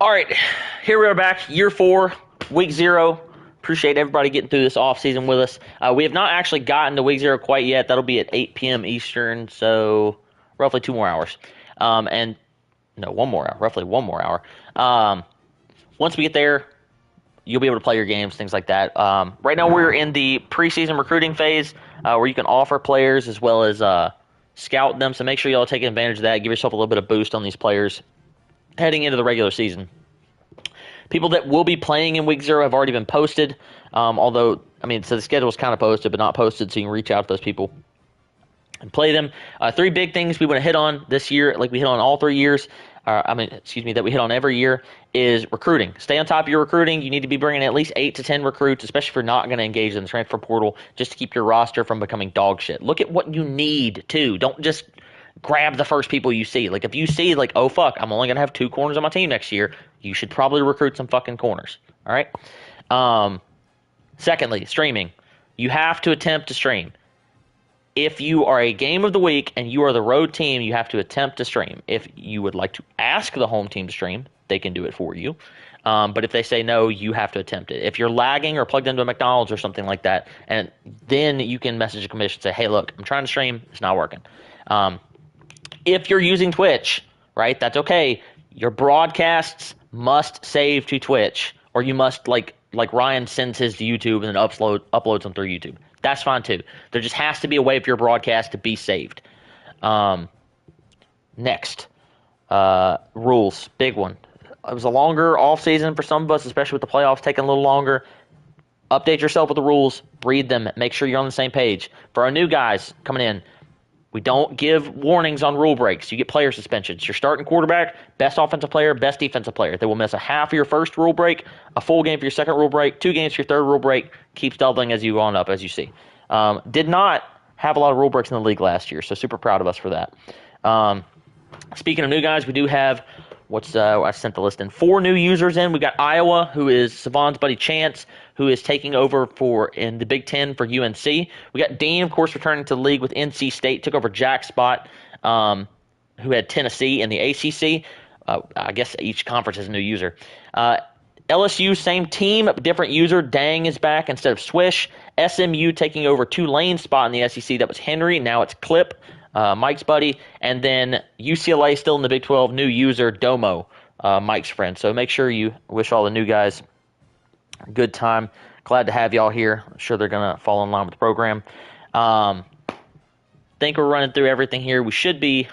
All right, here we are back, year 4, week 0. Appreciate everybody getting through this off season with us. We have not actually gotten to week 0 quite yet. That'll be at 8 p.m. Eastern, so roughly 2 more hours. And no, 1 more hour, roughly 1 more hour. Once we get there, you'll be able to play your games, things like that. Right now, we're in the preseason recruiting phase where you can offer players as well as scout them. So make sure y'all take advantage of that. Give yourself a little bit of boost on these players heading into the regular season. People that will be playing in week 0 have already been posted. Although, so the schedule is kind of posted, but not posted, so you can reach out to those people and play them. 3 big things we want to hit on this year, like we hit on all 3 years. That we hit on every year, is recruiting. Stay on top of your recruiting. You need to be bringing at least 8 to 10 recruits, especially if you're not going to engage in the transfer portal, just to keep your roster from becoming dog shit. Look at what you need, too. Don't just grab the first people you see. Like, if you see, like, oh, fuck, I'm only going to have 2 corners on my team next year, you should probably recruit some fucking corners. All right? Secondly, streaming. You have to attempt to stream. If you are a game of the week and you are the road team, you have to attempt to stream. If you would like to ask the home team to stream, they can do it for you. But if they say no, you have to attempt it. If you're lagging or plugged into a McDonald's or something like that, and then you can message the commission and say, hey, look, I'm trying to stream. It's not working. If you're using Twitch, right, that's okay. Your broadcasts must save to Twitch, or you must, like Ryan sends his to YouTube and then uploads them through YouTube. That's fine too. There just has to be a way for your broadcast to be saved. Next, rules, big one. It was a longer off season for some of us, especially with the playoffs taking a little longer. Update yourself with the rules, read them, make sure you're on the same page. For our new guys coming in, we don't give warnings on rule breaks. You get player suspensions. Your starting quarterback, best offensive player, best defensive player. They will miss a half of your first rule break, a full game for your second rule break, 2 games for your third rule break. Keeps doubling as you go on up, as you see. Did not have a lot of rule breaks in the league last year, so super proud of us for that. Speaking of new guys, we do have I sent the list in. 4 new users in. We got Iowa, who is Savon's buddy Chance, who is taking over in the Big Ten for UNC. We got Dean, of course, returning to the league with NC State, took over Jack's spot, who had Tennessee in the ACC. I guess each conference has a new user. LSU, same team, different user. Dang is back instead of Swish. SMU taking over Tulane's spot in the SEC. That was Henry. Now it's Clip, Mike's buddy. And then UCLA still in the Big 12. New user, Domo, Mike's friend. So make sure you wish all the new guys a good time. Glad to have y'all here. I'm sure they're going to fall in line with the program. Think we're running through everything here. We should be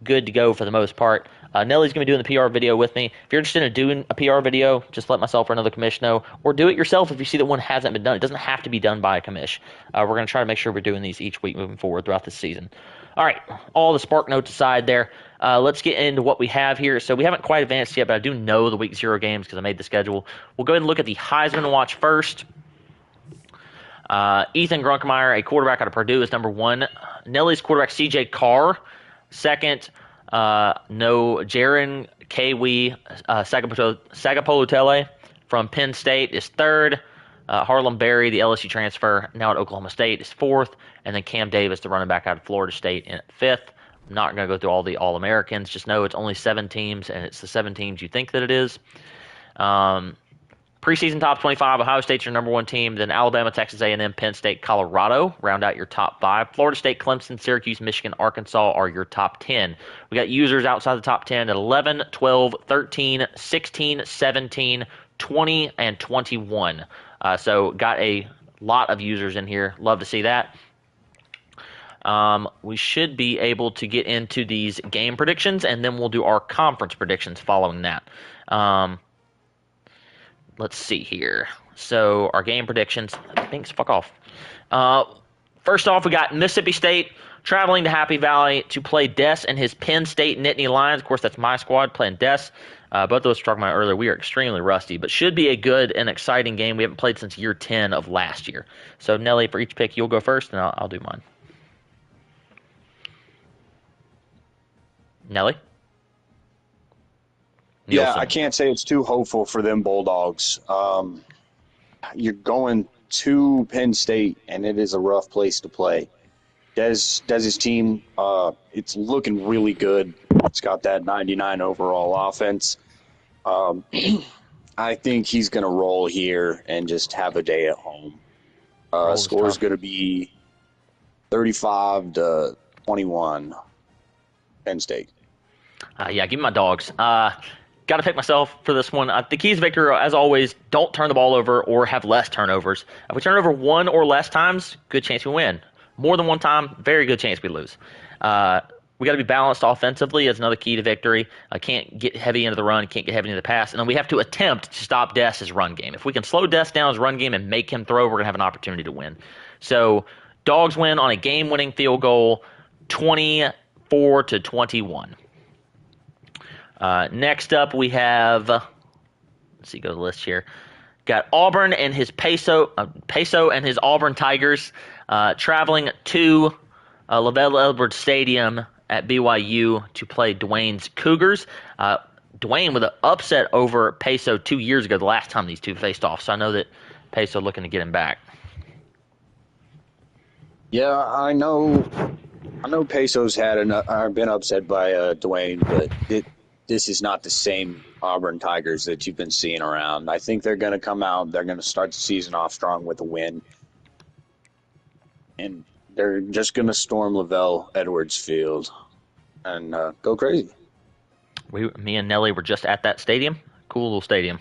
good to go for the most part. Nelly's going to be doing the PR video with me. If you're interested in doing a PR video, just let myself or another commish know, or do it yourself if you see that one hasn't been done. It doesn't have to be done by a commish. We're going to try to make sure we're doing these each week moving forward throughout this season. All right, all the spark notes aside there, let's get into what we have here. So we haven't quite advanced yet, but I do know the week 0 games because I made the schedule. We'll go ahead and look at the Heisman watch first. Ethan Grunkemeyer, a quarterback out of Purdue, is number 1. Nelly's quarterback, CJ Carr, second. Jaron Kiwi Sagapolutele from Penn State is third. Harlem Berry, the LSU transfer, now at Oklahoma State, is fourth. And then Cam Davis, the running back out of Florida State, in at fifth. I'm not going to go through all the All-Americans. Just know it's only 7 teams, and it's the 7 teams you think that it is. Preseason top 25, Ohio State's your number 1 team. Then Alabama, Texas A&M, Penn State, Colorado round out your top 5. Florida State, Clemson, Syracuse, Michigan, Arkansas are your top 10. We got users outside the top 10 at 11, 12, 13, 16, 17, 20, and 21. So got a lot of users in here. Love to see that. We should be able to get into these game predictions, and then we'll do our conference predictions following that. Let's see here. So our game predictions. Thanks, fuck off. First off, we got Mississippi State traveling to Happy Valley to play Des and his Penn State Nittany Lions. Of course, that's my squad playing Des. Both of us were talking about earlier. We are extremely rusty, but should be a good and exciting game. We haven't played since year 10 of last year. So, Nelly, for each pick, you'll go first, and I'll do mine. Nelly? Yeah, I can't say it's too hopeful for them Bulldogs. You're going to Penn State, and it is a rough place to play. Dez's team, it's looking really good. It's got that 99 overall offense. Um, I think he's going to roll here and just have a day at home. Roll is Score's tough. going to be 35-21, Penn State. Yeah, give me my dogs. Got to pick myself for this one. The keys, Victor, as always, don't turn the ball over or have less turnovers. If we turn it over one or less times, good chance we win. More than one time, very good chance we lose. We got to be balanced offensively as another key to victory. I can't get heavy into the run, can't get heavy into the pass, and then we have to attempt to stop Dest's run game. If we can slow Dest down his run game and make him throw, we're gonna have an opportunity to win. So, dogs win on a game-winning field goal, 24-21. Next up, we have. Let's see, go to the list here. Got Auburn and his Peso and his Auburn Tigers traveling to Lavelle Edwards Stadium at BYU to play Dwayne's Cougars. Dwayne with an upset over Peso 2 years ago, the last time these two faced off. So I know that Peso looking to get him back. Yeah, I know. I know Peso's been upset by Dwayne, but this is not the same Auburn Tigers that you've been seeing around. I think they're going to come out. They're going to start the season off strong with a win, and they're just going to storm Lavelle Edwards Field and go crazy. Me and Nelly were just at that stadium. Cool little stadium.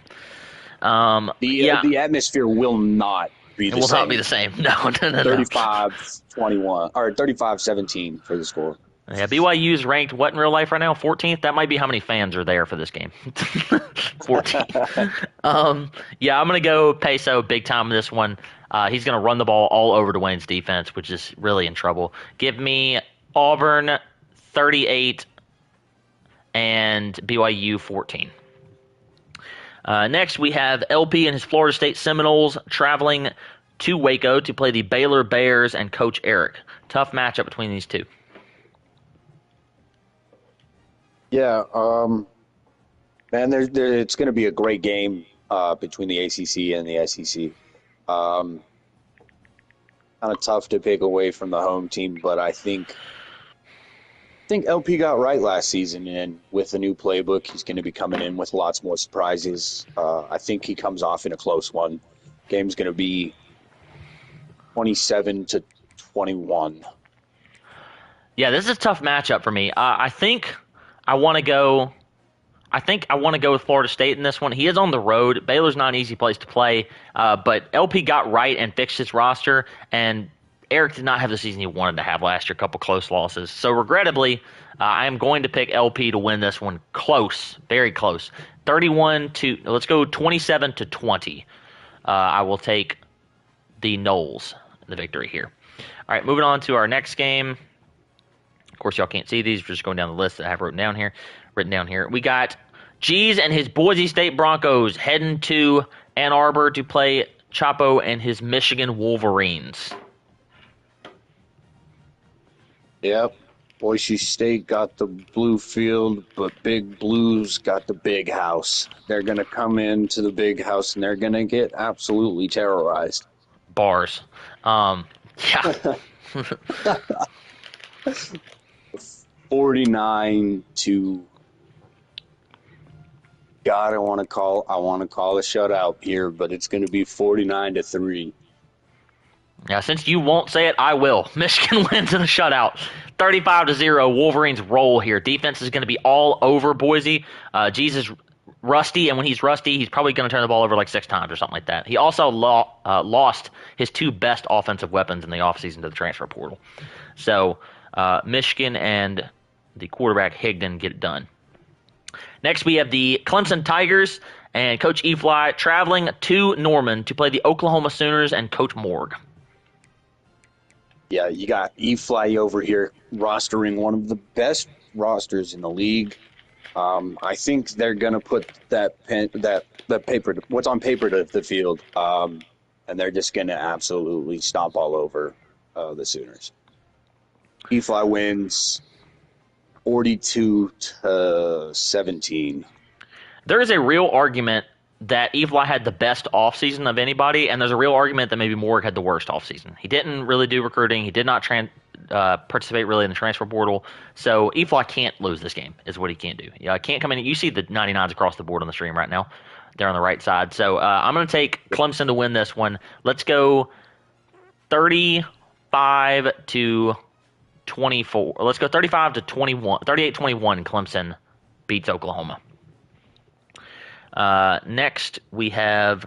The atmosphere will not be it the will same. not be the same. No. 35-21 or 35-17 for the score. Yeah, BYU is ranked what in real life right now? 14th? That might be how many fans are there for this game. 14. Yeah, I'm going to go Peso big time in this one. He's going to run the ball all over Dwayne's defense, which is really in trouble. Give me Auburn 38 and BYU 14. Next, we have LP and his Florida State Seminoles traveling to Waco to play the Baylor Bears and Coach Eric. Tough matchup between these two. Yeah, man, it's going to be a great game between the ACC and the SEC. Kind of tough to pick away from the home team, but I think LP got right last season, and with the new playbook, he's going to be coming in with lots more surprises. I think he comes off in a close one. Game's going to be 27-21. Yeah, this is a tough matchup for me. I think I want to go. I think I want to go with Florida State in this one. He is on the road. Baylor's not an easy place to play, but LP got right and fixed his roster, and Eric did not have the season he wanted to have last year. A couple close losses. So regrettably, I am going to pick LP to win this one close, very close. 27-20. I will take the Noles, the victory here. All right, moving on to our next game. Of course, y'all can't see these. We're just going down the list that I have written down here. We got G's and his Boise State Broncos heading to Ann Arbor to play Chapo and his Michigan Wolverines. Yep. Boise State got the blue field, but Big Blues got the big house. They're going to come into the big house, and they're going to get absolutely terrorized. Bars. Yeah. 49 to God, I want to call a shutout here, but it's going to be 49-3. Yeah, since you won't say it, I will. Michigan wins in a shutout. 35-0. Wolverines roll here. Defense is going to be all over Boise. G's is rusty, and when he's rusty, he's probably going to turn the ball over like 6 times or something like that. He also lost his 2 best offensive weapons in the offseason to the transfer portal. So Michigan and the quarterback Higdon get it done. Next, we have the Clemson Tigers and Coach E-Fly traveling to Norman to play the Oklahoma Sooners and Coach Morg. Yeah, you got E-Fly over here rostering one of the best rosters in the league. I think they're going to put that paper, what's on paper, to the field, and they're just going to absolutely stomp all over the Sooners. E-Fly wins 42-17. There is a real argument that E-Fly had the best offseason of anybody, and there's a real argument that maybe Morg had the worst offseason. He didn't really do recruiting. He did not participate really in the transfer portal. So Eflaw can't lose this game, is what he can't do. Can't come in. You see the 99s across the board on the stream right now. They're on the right side. So I'm going to take Clemson to win this one. Let's go 35 to 24. Let's go 35 to 21. 38-21. Clemson beats Oklahoma. Next, we have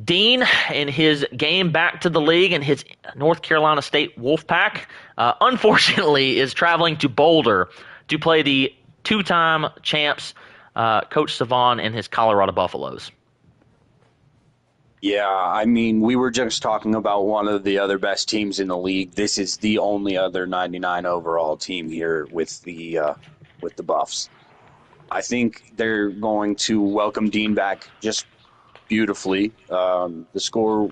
Dean in his game back to the league and his North Carolina State Wolfpack. Unfortunately, is traveling to Boulder to play the two-time champs, Coach Savon and his Colorado Buffaloes. Yeah, I mean, we were just talking about one of the other best teams in the league. This is the only other 99 overall team here with the Buffs. I think they're going to welcome Dean back just beautifully. The score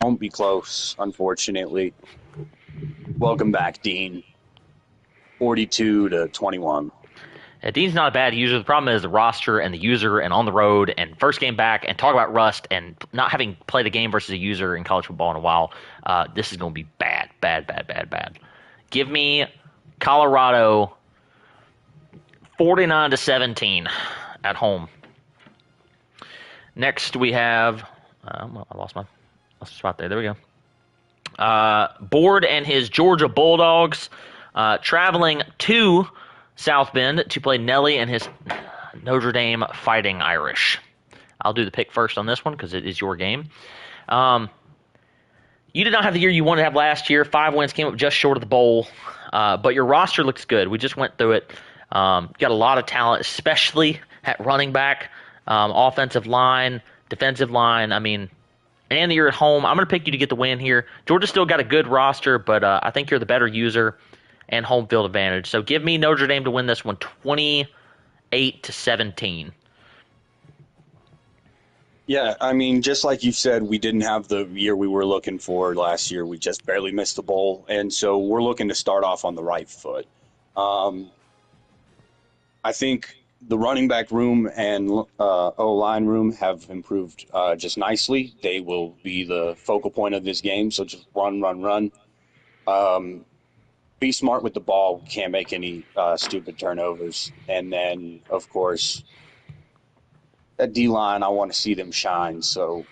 won't be close, unfortunately. Welcome back, Dean. 42-21. Dean's not a bad user. The problem is the roster and the user and on the road and first game back and talk about rust and not having played a game versus a user in college football in a while. This is going to be bad. Give me Colorado 49-17 at home. Next we have I lost my spot there. There we go. Board and his Georgia Bulldogs traveling to South Bend to play Nelly and his Notre Dame Fighting Irish. I'll do the pick first on this one because it is your game. You did not have the year you wanted to have last year. 5 wins, came up just short of the bowl. But your roster looks good. We just went through it. Got a lot of talent, especially at running back, offensive line, defensive line. I mean, and you're at home. I'm going to pick you to get the win here. Georgia's still got a good roster, but I think you're the better user and home field advantage. So give me Notre Dame to win this one 28-17. Yeah, I mean, just like you said, we didn't have the year we were looking for last year. We just barely missed the bowl, and so we're looking to start off on the right foot. I think the running back room and O-line room have improved just nicely. They will be the focal point of this game, so just run. Be smart with the ball, can't make any stupid turnovers. And then, of course, that D-line, I want to see them shine, so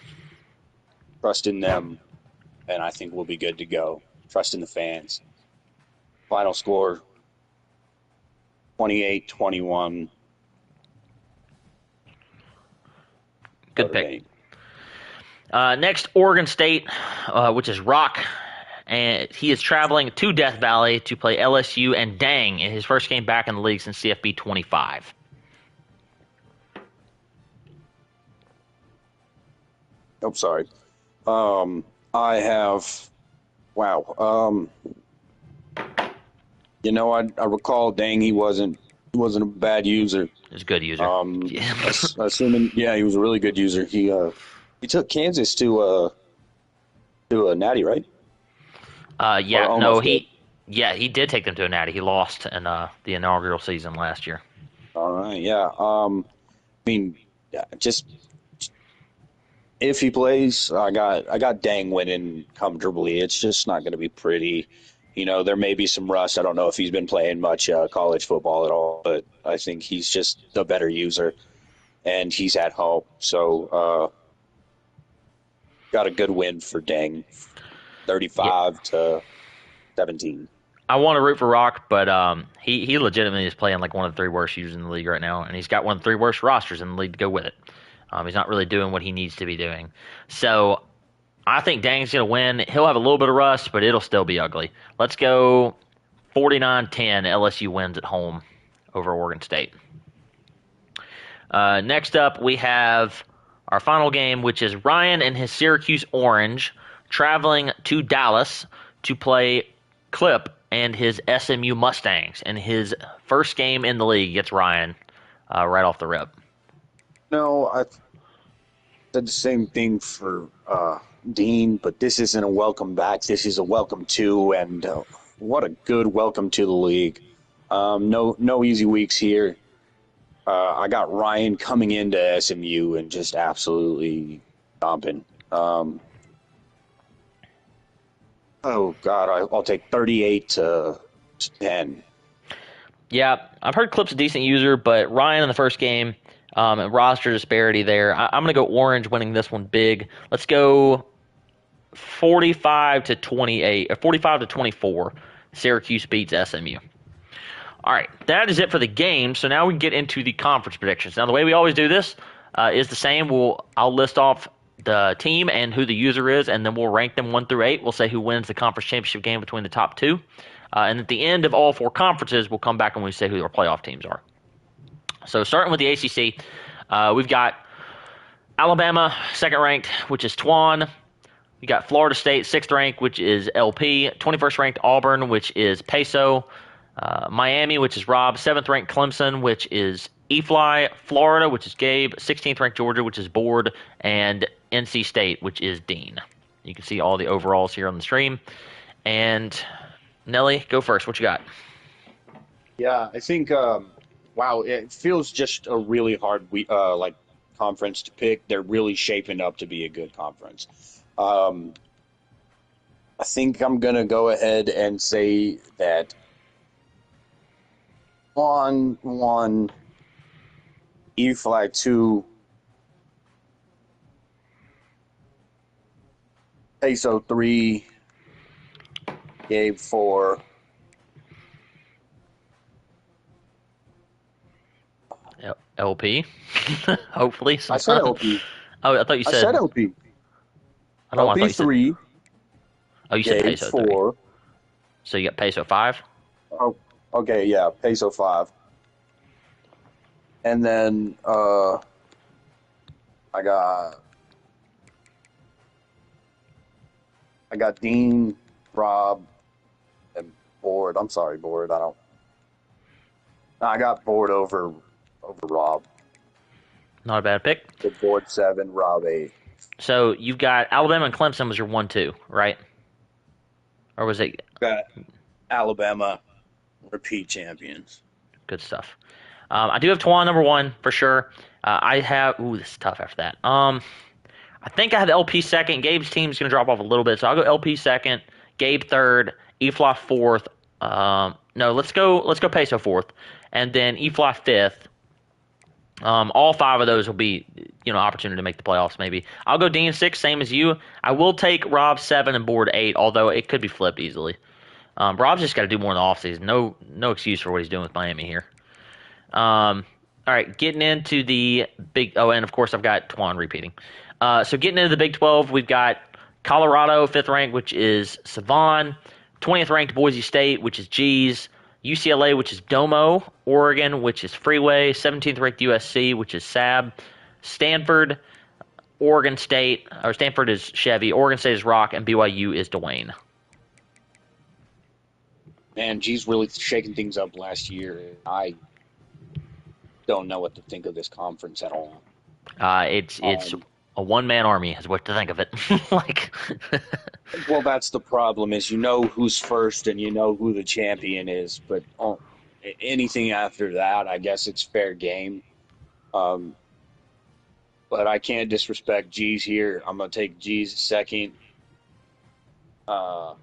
trust in them, and I think we'll be good to go. Trust in the fans. Final score, 28-21. Good pick. Next, Oregon State, which is Rock. And he is traveling to Death Valley to play LSU and Dang in his first game back in the league since CFB25. Oh, sorry. I have, wow. I recall Dang, he wasn't a bad user. He's a good user. Assuming, yeah, he was a really good user. He took Kansas to a natty, right? He did take them to a natty. He lost in the inaugural season last year. All right, yeah. Just if he plays, I got Dang winning comfortably. It's just not going to be pretty. There may be some rust. I don't know if he's been playing much college football at all, but I think he's just the better user, and he's at home. So got a good win for Dang. 35-17. I want to root for Rock, but he legitimately is playing like one of the 3 worst users in the league right now, and he's got one of the 3 worst rosters in the league to go with it. He's not really doing what he needs to be doing. So I think Dang's going to win. He'll have a little bit of rust, but it'll still be ugly. Let's go 49-10. LSU wins at home over Oregon State. Next up, we have our final game, which is Ryan and his Syracuse Orange traveling to Dallas to play Clip and his SMU Mustangs. And his first game in the league gets Ryan right off the rip. No, I said the same thing for Dean, but this isn't a welcome back. This is a welcome to, and what a good welcome to the league. No easy weeks here. I got Ryan coming into SMU and just absolutely stomping. Oh God, I'll take 38-10. Yeah, I've heard Clip's a decent user, but Ryan in the first game, and roster disparity there. I'm going to go Orange winning this one big. Let's go 45 to 28, or 45 to 24. Syracuse beats SMU. All right, that is it for the game. So now we get into the conference predictions. Now the way we always do this is the same. I'll list off the team and who the user is, and then we'll rank them 1 through 8. We'll say who wins the conference championship game between the top two, and at the end of all 4 conferences, we'll come back and we say who our playoff teams are. So starting with the ACC, we've got Alabama second ranked, which is Twan. We got Florida State, 6th ranked, which is LP. 21st ranked Auburn, which is Peso. Miami, which is Rob. 7th ranked Clemson, which is E-Fly. Florida, which is Gabe. 16th ranked Georgia, which is Board. And NC State, which is Dean. You can see all the overalls here on the stream. And Nelly, go first. What you got? Yeah, I think wow, it feels just a really hard like conference to pick. They're really shaping up to be a good conference. Um, I think I'm gonna go ahead and say that on one, E fly two, Peso three, Gabe four. LP. Hopefully. I said Sometime. LP. Oh, I thought you I said. said LP. I don't know. I thought LP you said. three, Oh, you said Gabe Peso 3. 4. So you got Peso 5. Oh, okay, yeah, Peso 5. And then I got I got Dean, Rob, and Board. I'm sorry, Board. I don't. I got Board over Rob. Not a bad pick. The Board 7, Rob 8. So you've got Alabama and Clemson was your 1-2, right? Or was it Got Alabama repeat champions. good stuff? I do have Twan number 1 for sure. I have. Ooh, this is tough after that. I think I have LP second. Gabe's team's going to drop off a little bit, so I'll go LP second, Gabe third, E-Fly fourth. No, let's go Peso fourth, and then E-Fly fifth. All 5 of those will be, opportunity to make the playoffs. Maybe I'll go Dean 6, same as you. I will take Rob 7 and Board 8, although it could be flipped easily. Rob's just got to do more in the offseason. No excuse for what he's doing with Miami here. All right, getting into the big. Oh, and of course I've got Twan repeating. So getting into the Big 12, we've got Colorado 5th ranked, which is Savon. 20th ranked Boise State, which is G's. UCLA, which is Domo. Oregon, which is Freeway. 17th ranked USC, which is Sab. Stanford, Oregon State, or Stanford is Chevy. Oregon State is Rock, and BYU is Dwayne. Man, G's really shaking things up last year. I don't know what to think of this conference at all. It's a one-man army is what to think of it. Like, Well, that's the problem is you know who's first and you know who the champion is, but anything after that, I guess it's fair game. Um, but I can't disrespect G's here. I'm gonna take G's second. Uh,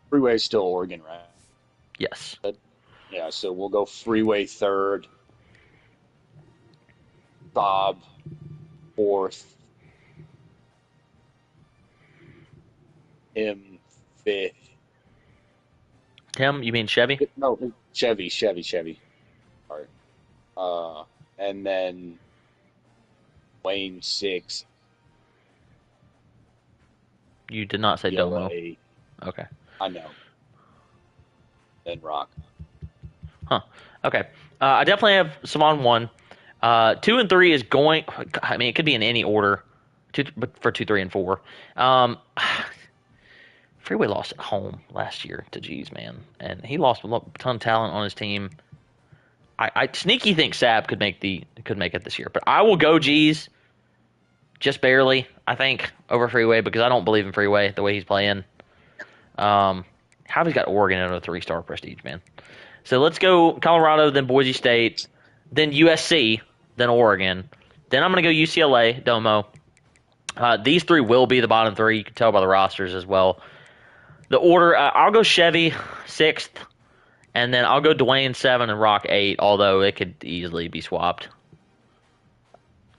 Freeway's still Oregon, right? yes. Yeah, so we'll go Freeway third, Bob fourth, him fifth. Tim, you mean Chevy? No, Chevy. Sorry. And then Wayne sixth. You did not say Domo. DLA, Okay. I know. Then Rock. Huh. Okay. I definitely have Savon 1. 2 and 3 is going. I mean, it could be in any order. But for 2, 3, and 4. Freeway lost at home last year to G's, man, and he lost a ton of talent on his team. I sneaky think Sab could make it this year, but I will go G's, just barely. I think over Freeway because I don't believe in Freeway the way he's playing. How he's got Oregon at a 3-star prestige, man. So let's go Colorado, then Boise State, then USC, then Oregon. Then I'm going to go UCLA, Domo. These 3 will be the bottom 3. You can tell by the rosters as well. The order, I'll go Chevy 6th, and then I'll go Dwayne 7 and Rock 8, although it could easily be swapped.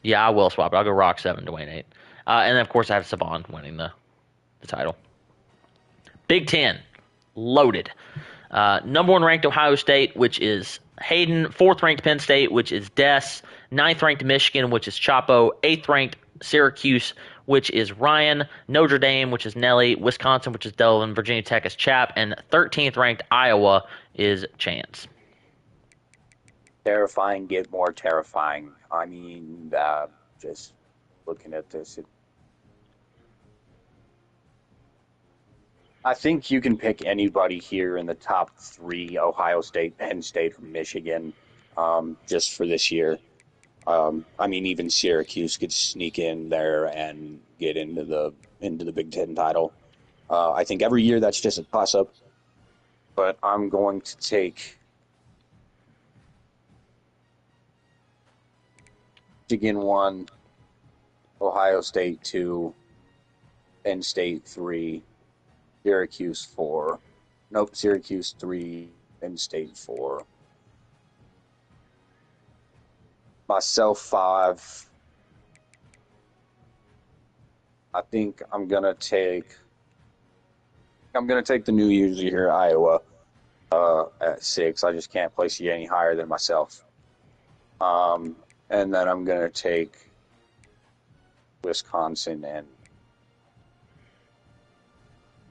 Yeah, I will swap it. I'll go Rock 7, Dwayne 8. And then, of course, I have Savon winning the title. Big Ten, loaded. Number 1 ranked Ohio State, which is Hayden. 4th ranked Penn State, which is Des. 9th ranked Michigan, which is Chapo. 8th ranked Syracuse, which is Ryan. Notre Dame, which is Nelly. Wisconsin, which is Delvin. Virginia Tech is Chap. And 13th ranked Iowa is Chance. Terrifying, get more terrifying. I mean, just looking at this, I think you can pick anybody here in the top 3: Ohio State, Penn State, or Michigan, just for this year. I mean, even Syracuse could sneak in there and get into the Big Ten title. I think every year that's just a toss-up, but I'm going to take Michigan 1, Ohio State 2, Penn State 3, Syracuse 4. Nope, Syracuse 3, Penn State 4. Myself 5. I think I'm gonna take the new user here, Iowa, at 6. I just can't place you any higher than myself. And then I'm gonna take Wisconsin and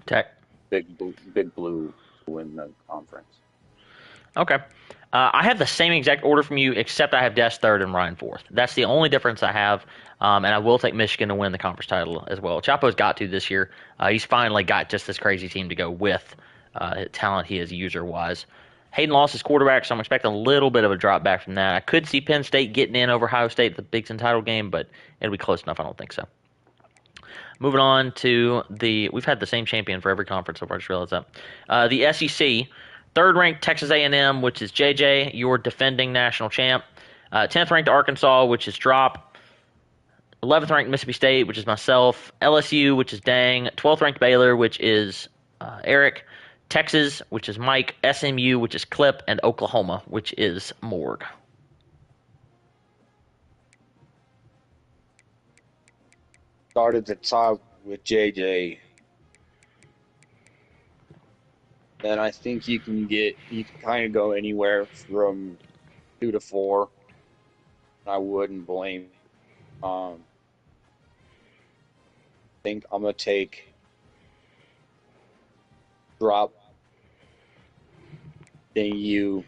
Tech. Big Blue to win the conference. Okay. I have the same exact order from you, except I have Des 3rd and Ryan 4th. That's the only difference I have, and I will take Michigan to win the conference title as well. Chapo's got to this year. He's finally got just this crazy team to go with talent he is user-wise. Hayden lost his quarterback, so I'm expecting a little bit of a drop back from that. I could see Penn State getting in over Ohio State at the Big Ten title game, but it'll be close enough. I don't think so. Moving on to we've had the same champion for every conference so far. I just realized that. The SEC, 3rd ranked Texas A&M, which is JJ, your defending national champ. 10th ranked Arkansas, which is Drop. 11th ranked Mississippi State, which is myself. LSU, which is Dang. 12th ranked Baylor, which is Eric. Texas, which is Mike. SMU, which is Clip. And Oklahoma, which is Morg. Start at the top with JJ. Then I think you can kind of go anywhere from 2 to 4. I wouldn't blame. I think I'm gonna take Drop, then you,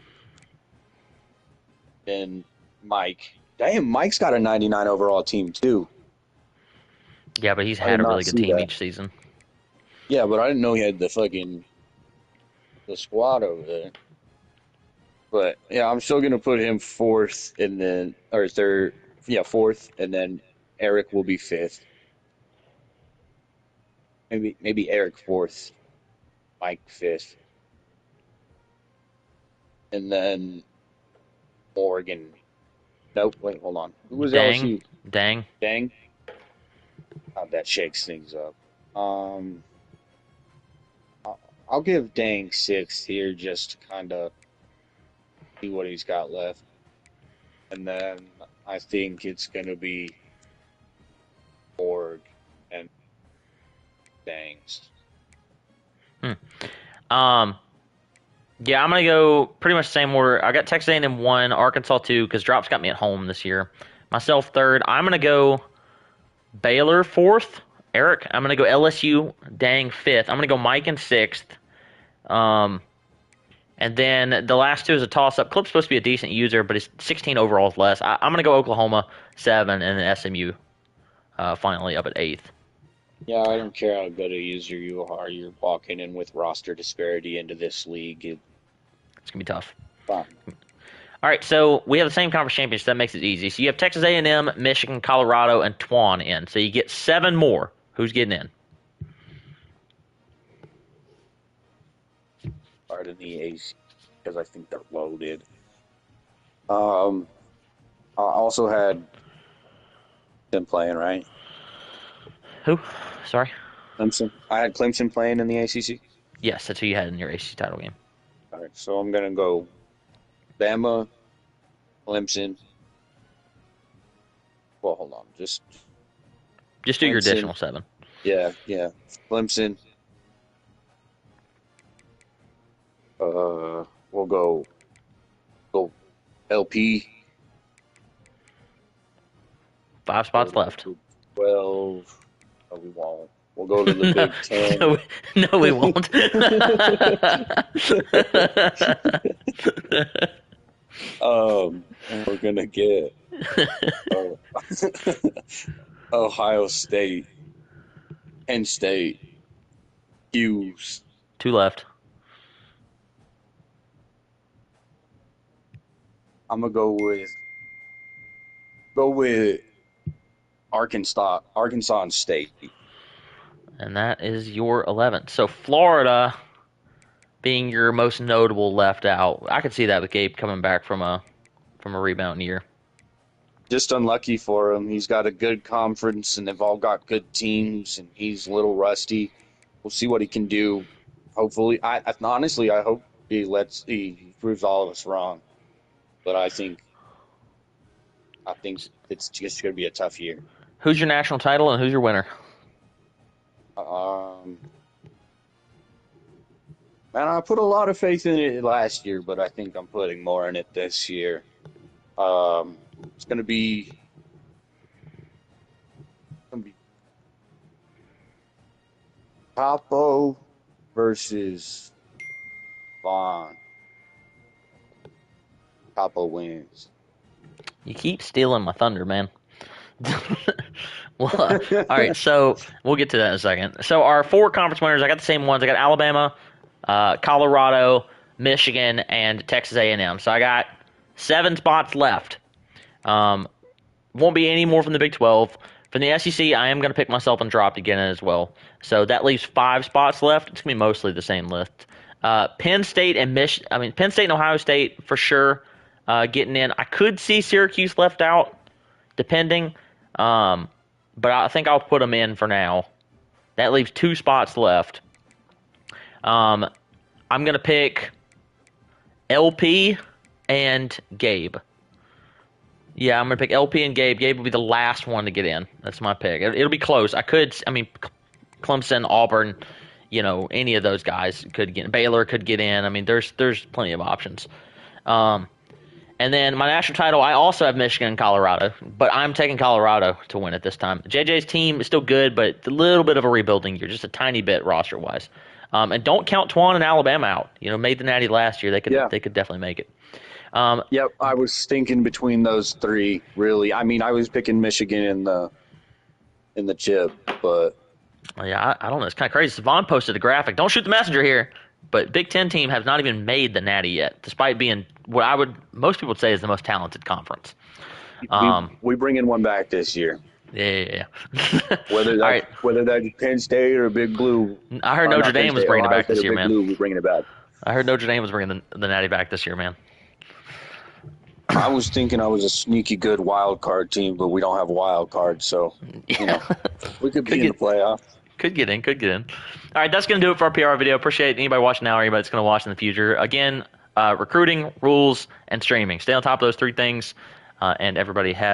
then Mike. Damn, Mike's got a 99 overall team too. Yeah, but he's I had did a not really good see team that. each season. Yeah, but I didn't know he had the squad over there. But yeah, I'm still gonna put him 4th and then or 3rd. Yeah, 4th, and then Eric will be 5th. Maybe Eric 4th, Mike 5th, and then Morgan. Nope, wait, hold on. Who was Dang. LSU? Dang. Dang. That shakes things up. I'll give Dang 6th here just to kind of see what he's got left. And then I think it's going to be Borg and Dangs. Yeah, I'm gonna go pretty much the same order. I got Texas A&M 1, Arkansas 2, because Drop's got me at home this year. Myself 3rd. I'm gonna go Baylor 4th. Eric. I'm gonna go LSU Dang 5th. I'm gonna go Mike in 6th. And then the last 2 is a toss-up. Clip's supposed to be a decent user, but it's 16 overalls less. I'm going to go Oklahoma 7, and then SMU finally up at 8th. Yeah, I don't care how good a user you are. You're walking in with roster disparity into this league. It's going to be tough. Fun. All right, so we have the same conference championship. That makes it easy. So you have Texas A&M, Michigan, Colorado, and Tuan in. So you get 7 more. Who's getting in? Pardon the AC, because I think they're loaded. I also had them playing, right? Who? Sorry. Clemson. I had Clemson playing in the ACC. Yes, that's who you had in your ACC title game. All right, so I'm gonna go Bama, Clemson. Well, hold on, just Just do your Clemson. additional 7. Yeah, Clemson. We'll go LP. 5 Go spots to the left. Big 12. Oh, we won't. We'll go to the Big 10. No, no, we won't. We're gonna get uh, Ohio State, Penn State, Hughes. 2 left. I'm gonna go with Arkansas and State. And that is your 11th. So Florida being your most notable left out. I could see that with Gabe coming back from a rebound year. Just unlucky for him. He's got a good conference, and they've all got good teams, and he's a little rusty. We'll see what he can do. Hopefully, honestly, I hope he proves all of us wrong. But I think it's just going to be a tough year. Who's your national title and who's your winner? Man, I put a lot of faith in it last year, but I think I'm putting more in it this year. It's going to be Capo versus Vaughn. Capo wins. You keep stealing my thunder, man. Well, all right, so we'll get to that in a second. So our 4 conference winners, I got the same ones. I got Alabama, Colorado, Michigan, and Texas A&M. So I got 7 spots left. Won't be any more from the Big 12. From the SEC, I am going to pick myself and drop again as well. So that leaves 5 spots left. It's going to be mostly the same list. Penn State and Penn State and Ohio State for sure getting in. I could see Syracuse left out, depending. But I think I'll put them in for now. That leaves 2 spots left. I'm going to pick LP and Gabe. Yeah, I'm going to pick LP and Gabe. Gabe will be the last one to get in. That's my pick. It'll be close. Clemson, Auburn, any of those guys could get in. Baylor could get in. There's plenty of options. And then my national title, I also have Michigan and Colorado, but I'm taking Colorado to win it this time. JJ's team is still good, but it's a little bit of a rebuilding year, just a tiny bit roster-wise. And don't count Twan and Alabama out. Made the Natty last year. They could definitely make it. Yep, I was thinking between those 3, really. I was picking Michigan in the chip, but yeah, I don't know. It's kind of crazy. Savon posted a graphic. Don't shoot the messenger here. But Big Ten team has not even made the Natty yet, despite being what most people would say is the most talented conference. we bringing one back this year. Yeah. Whether that's Penn State or Big Blue. I heard Notre Dame was bringing it back this year, man. Blue, we're bringing it back. I heard Notre Dame was bringing the Natty back this year, man. I was thinking I was a sneaky good wild card team, but we don't have a wild card, so we could be in the playoff. Could get in. All right, that's going to do it for our PR video. Appreciate anybody watching now or anybody that's going to watch in the future. Again, recruiting, rules, and streaming. Stay on top of those 3 things, and everybody have